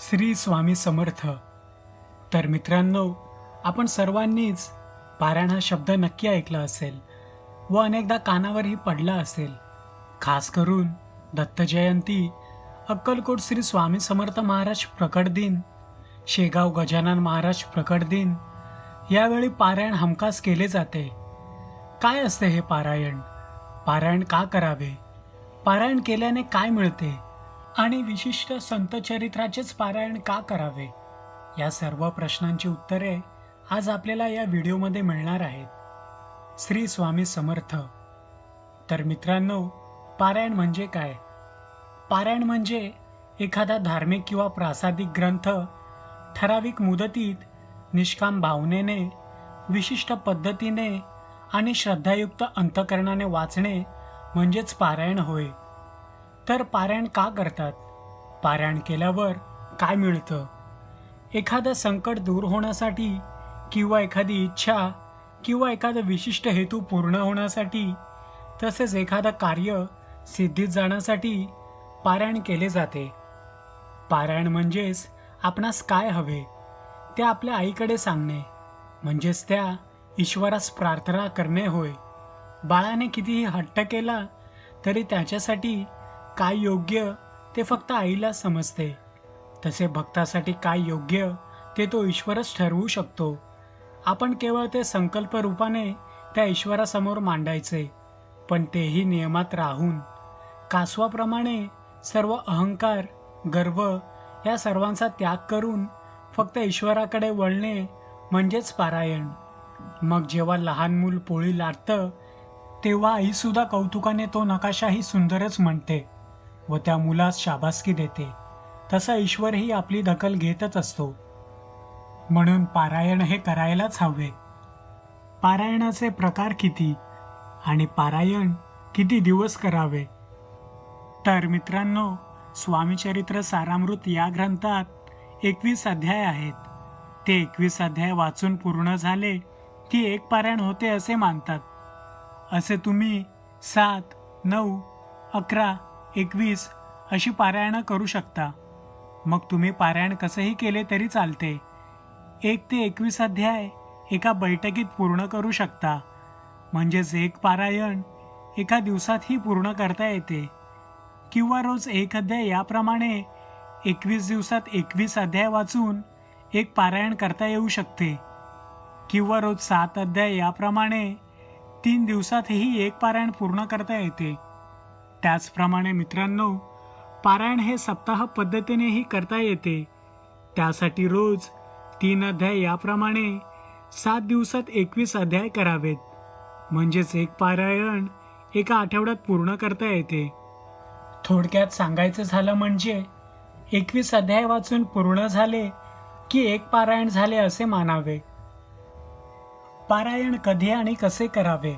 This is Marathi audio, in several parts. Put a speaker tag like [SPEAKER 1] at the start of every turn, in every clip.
[SPEAKER 1] श्री स्वामी समर्थ. तर मित्रांनो, आपण सर्वांनीच पारायण हा शब्द नक्की ऐकला असेल व अनेकदा कानावरही पडला असेल. खास करून दत्त जयंती, अक्कलकोट श्री स्वामी समर्थ महाराज प्रकट दिन, शेगाव गजानन महाराज प्रकट दिन यावेळी पारायण हमखास केले जाते. काय असते हे पारायण? पारायण का करावे? पारायण केल्याने काय मिळते? आणि विशिष्ट संत चरित्राचेच पारायण का करावे? या सर्व प्रश्नांची उत्तरे आज आपल्याला या व्हिडिओमध्ये मिळणार आहेत. श्री स्वामी समर्थ. तर मित्रांनो, पारायण म्हणजे काय? पारायण म्हणजे एखादा धार्मिक किंवा प्रासादिक ग्रंथ ठराविक मुदतीत निष्काम भावनेने, विशिष्ट पद्धतीने आणि श्रद्धायुक्त अंतकरणाने वाचणे म्हणजेच पारायण होय. तर पारायण का करतात? पारायण केल्यावर काय मिळतं? एखादं संकट दूर होण्यासाठी किंवा एखादी इच्छा किंवा एखादा विशिष्ट हेतू पूर्ण होण्यासाठी, तसेच एखादं कार्य सिद्धीत जाण्यासाठी पारायण केले जाते. पारायण म्हणजेच आपणास काय हवे ते आपल्या आईकडे सांगणे, म्हणजेच त्या ईश्वरास प्रार्थना करणे होय. बाळाने कितीही हट्ट केला तरी त्याच्यासाठी काय योग्य ते फक्त आईला समजते. तसे भक्तासाठी काय योग्य ते तो ईश्वरच ठरवू शकतो. आपण केवळ ते संकल्प रूपाने त्या ईश्वरासमोर मांडायचे, पण तेही नियमात राहून. कासवाप्रमाणे सर्व अहंकार, गर्व या सर्वांचा त्याग करून फक्त ईश्वराकडे वळणे म्हणजेच पारायण. मग जेव्हा लहान मूल पोळी लाटतं तेव्हा आईसुद्धा कौतुकाने तो नकाशाही सुंदरच म्हणते व त्या मुलास शाबासकी देते. तसा ईश्वरही आपली दखल घेतच असतो. म्हणून पारायण हे करायलाच हवे. पारायणाचे प्रकार किती आणि पारायण किती दिवस करावे? तर मित्रांनो, स्वामीचरित्र सारामृत या ग्रंथात 21 अध्याय आहेत. ते 21 अध्याय वाचून पूर्ण झाले की एक पारायण होते असे मानतात. असे तुम्ही 7, 9, 11, 21 अशी पारायणं करू शकता. मग तुम्ही पारायण कसंही केले तरी चालते. 1 ते 21 अध्याय एका बैठकीत पूर्ण करू शकता. म्हणजेच एक पारायण एका दिवसातही पूर्ण करता येते. किंवा रोज एक अध्याय याप्रमाणे 21 दिवसात 21 अध्याय वाचून एक पारायण करता येऊ शकते. किंवा रोज 7 अध्याय याप्रमाणे 3 दिवसातही एक पारायण पूर्ण करता येते. त्याचप्रमाणे मित्रांनो, पारायण हे सप्ताह पद्धतीनेही करता येते. त्यासाठी रोज 3 अध्याय याप्रमाणे 7 दिवसात 21 अध्याय करावेत. म्हणजेच एक पारायण एका आठवड्यात पूर्ण करता येते. थोडक्यात सांगायचं झालं म्हणजे 21 अध्याय वाचून पूर्ण झाले की एक पारायण झाले असे मानावे. पारायण कधी आणि कसे करावे?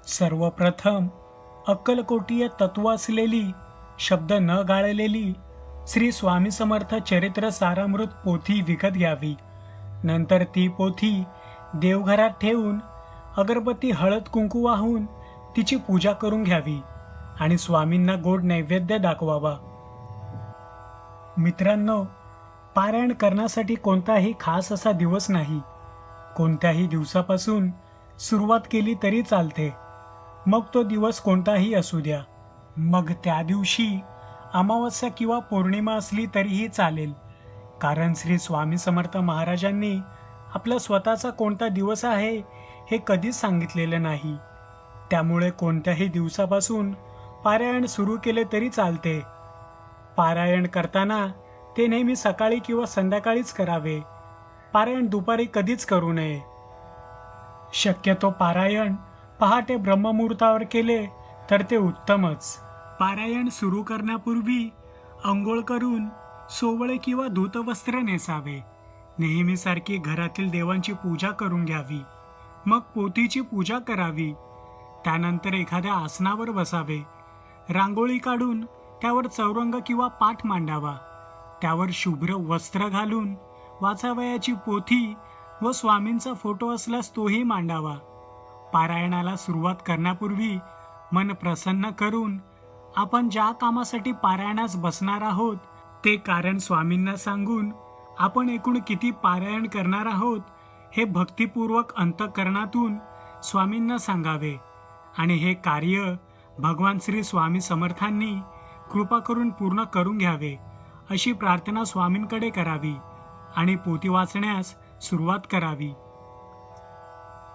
[SPEAKER 1] सर्वप्रथम अक्कलकोटीय तत्व असलेली, शब्द न गाळलेली श्री स्वामी समर्थ चरित्र सारामृत पोथी विकत घ्यावी. नंतर ती पोथी देवघरात ठेवून अगरबत्ती, हळद, कुंकू वाहून तिची पूजा करून घ्यावी आणि स्वामींना गोड नैवेद्य दाखवावा. मित्रांनो, पारायण करण्यासाठी कोणताही खास असा दिवस नाही. कोणत्याही दिवसापासून सुरुवात केली तरी चालते. मग तो दिवस कोणताही असू द्या. मग त्या दिवशी अमावस्या किंवा पौर्णिमा असली तरीही चालेल. कारण श्री स्वामी समर्थ महाराजांनी आपला स्वतःचा कोणता दिवस आहे हे कधीच सांगितलेलं नाही. त्यामुळे कोणत्याही दिवसापासून पारायण सुरू केले तरी चालते. पारायण करताना ते नेहमी सकाळी किंवा संध्याकाळीच करावे. पारायण दुपारी कधीच करू नये. शक्यतो पारायण पहाटे ब्रह्ममुहूर्तावर केले तर ते उत्तमच. पारायण सुरू करण्यापूर्वी अंघोळ करून सोवळे किंवा धूतवस्त्र नेसावे. नेहमीसारखी घरातील देवांची पूजा करून घ्यावी. मग पोथीची पूजा करावी. त्यानंतर एखाद्या आसनावर बसावे. रांगोळी काढून त्यावर चौरंग किंवा पाठ मांडावा. त्यावर शुभ्र वस्त्र घालून वाचावयाची पोथी व स्वामींचा फोटो असल्यास तोही मांडावा. पारायणाला सुरुवात करण्यापूर्वी मन प्रसन्न करून आपण ज्या कामासाठी पारायणास बसणार आहोत ते कारण स्वामींना सांगून आपण एकूण किती पारायण करणार आहोत हे भक्तिपूर्वक अंतःकरणातून स्वामींना सांगावे आणि हे कार्य भगवान श्री स्वामी समर्थांनी कृपा करून पूर्ण करून घ्यावे अशी प्रार्थना स्वामींकडे करावी आणि पोथी वाचण्यास सुरुवात करावी.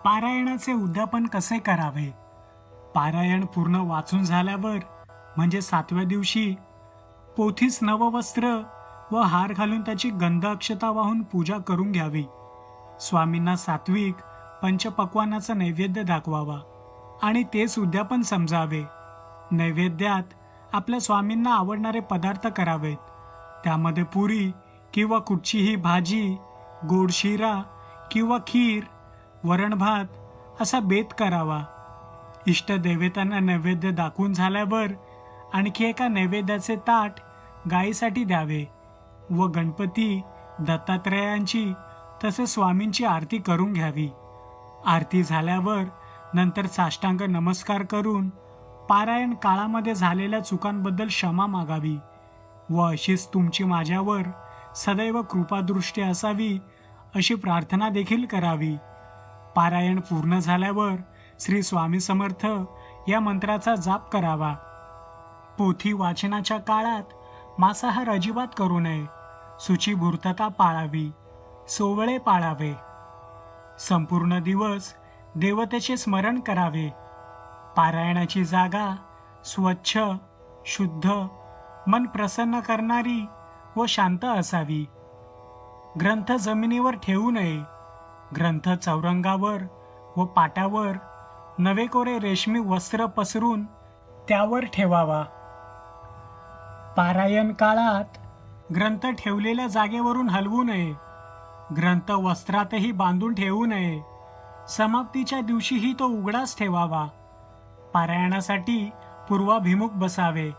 [SPEAKER 1] पारायणाचे उद्यापन कसे करावे? पारायण पूर्ण वाचून झाल्यावर म्हणजे 7व्या दिवशी पोथीस नववस्त्र व हार घालून त्याची गंध अक्षता वाहून पूजा करून घ्यावी. स्वामींना सात्विक पंचपक्वानाचा नैवेद्य दाखवावा आणि तेच उद्यापन समजावे. नैवेद्यात आपल्या स्वामींना आवडणारे पदार्थ करावेत. त्यामध्ये पुरी किंवा कुठचीही भाजी, गोड शिरा किंवा खीर, वरण भात असा बेत करावा. इष्टदेवतांना नैवेद्य दाखवून झाल्यावर आणखी एका नैवेद्याचे ताट गायीसाठी द्यावे व गणपती, दत्तात्रयांची तसेच स्वामींची आरती करून घ्यावी. आरती झाल्यावर नंतर साष्टांग नमस्कार करून पारायण काळामध्ये झालेल्या चुकांबद्दल क्षमा मागावी व अशीच तुमची माझ्यावर सदैव कृपादृष्टी असावी अशी प्रार्थना देखील करावी. पारायण पूर्ण झाल्यावर श्री स्वामी समर्थ या मंत्राचा जाप करावा. पोथी वाचनाच्या काळात मांसाहार अजिबात करू नये. शुचिभूर्तता पाळावी. सोवळे पाळावे. संपूर्ण दिवस देवतेचे स्मरण करावे. पारायणाची जागा स्वच्छ, शुद्ध, मन प्रसन्न करणारी व शांत असावी. ग्रंथ जमिनीवर ठेवू नये. ग्रंथ चौरंगावर व पाटावर नवे कोरे रेशमी वस्त्र पसरून त्यावर ठेवावा. पारायण काळात ग्रंथ ठेवलेल्या जागेवरून हलवू नये. ग्रंथ वस्त्रातही बांधून ठेवू नये. समाप्तीच्या दिवशीही तो उघडाच ठेवावा. पारायणासाठी पूर्वाभिमुख बसावे.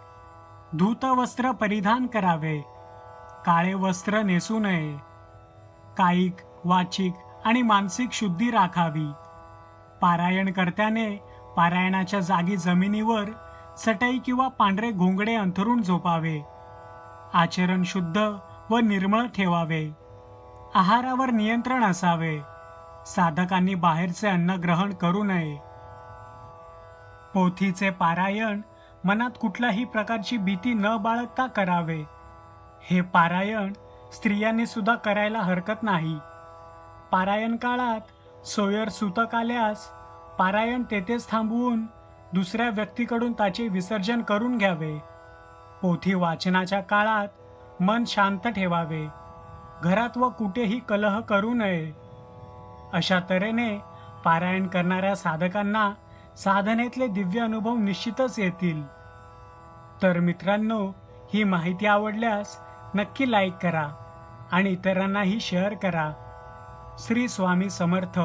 [SPEAKER 1] धूत वस्त्र परिधान करावे. काळे वस्त्र नेसू नये. कायिक, वाचिक आणि मानसिक शुद्धी राखावी. पारायणकर्त्याने पारायणाच्या जागी जमिनीवर चटई किंवा पांढरे घोंगडे अंथरून झोपावे. आचरण शुद्ध व निर्मळ ठेवावे. आहारावर नियंत्रण असावे. साधकांनी बाहेरचे अन्न ग्रहण करू नये. पोथीचे पारायण मनात कुठल्याही प्रकारची भीती न बाळगता करावे. हे पारायण स्त्रियांनी सुद्धा करायला हरकत नाही. पारायण काळात सोयर सूतक आल्यास पारायण तेथेच थांबवून दुसऱ्या व्यक्तीकडून त्याचे विसर्जन करून घ्यावे. पोथी वाचनाच्या काळात मन शांत ठेवावे. घरात व कुठेही कलह करू नये. अशा तऱ्हेने पारायण करणाऱ्या साधकांना साधनेतले दिव्य अनुभव निश्चितच येतील. तर मित्रांनो, ही माहिती आवडल्यास नक्की लाईक करा आणि इतरांनाही शेअर करा. श्री स्वामी समर्थ.